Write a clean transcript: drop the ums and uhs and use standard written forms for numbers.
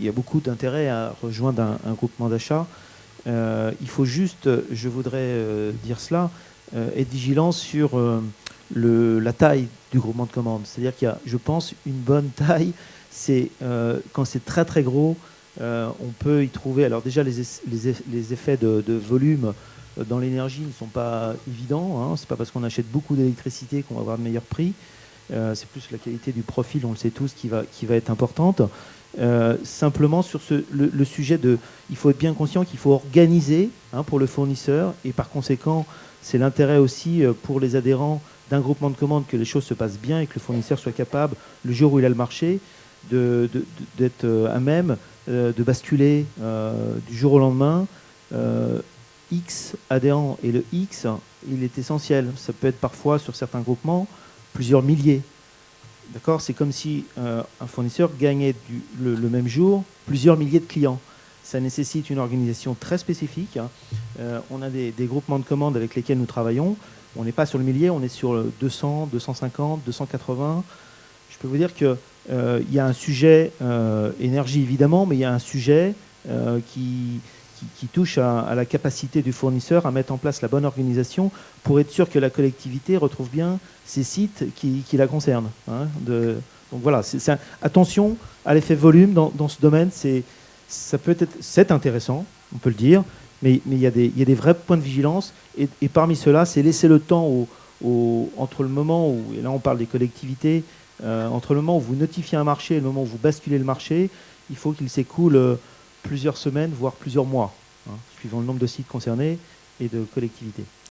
Il y a beaucoup d'intérêt à rejoindre un groupement d'achat. Il faut juste, je voudrais dire cela, être vigilant sur la taille du groupement de commandes. C'est-à-dire qu'il y a, je pense, une bonne taille. C'est quand c'est très très gros, on peut y trouver. Alors déjà, les effets de volume dans l'énergie ne sont pas évidents. Hein. C'est pas parce qu'on achète beaucoup d'électricité qu'on va avoir de meilleurs prix. C'est plus la qualité du profil, on le sait tous, qui va être importante. Simplement sur le sujet de, il faut être bien conscient qu'il faut organiser pour le fournisseur, et par conséquent, c'est l'intérêt aussi pour les adhérents d'un groupement de commandes que les choses se passent bien et que le fournisseur soit capable, le jour où il a le marché, d'être à même de basculer du jour au lendemain. X adhérents, et le X, il est essentiel. Ça peut être parfois, sur certains groupements, plusieurs milliers. D'accord. C'est comme si un fournisseur gagnait le même jour plusieurs milliers de clients. Ça nécessite une organisation très spécifique. On a des groupements de commandes avec lesquels nous travaillons. On n'est pas sur le millier, on est sur 200, 250, 280. Je peux vous dire qu'il y a un sujet énergie, évidemment, mais il y a un sujet qui touche à la capacité du fournisseur à mettre en place la bonne organisation pour être sûr que la collectivité retrouve bien ces sites qui la concernent. Hein, donc voilà, attention à l'effet volume dans ce domaine. C'est intéressant, on peut le dire, mais il y a des vrais points de vigilance. Et parmi ceux-là, c'est laisser le temps entre le moment où, et là on parle des collectivités, entre le moment où vous notifiez un marché et le moment où vous basculez le marché, il faut qu'il s'écoule plusieurs semaines, voire plusieurs mois, hein, suivant le nombre de sites concernés et de collectivités.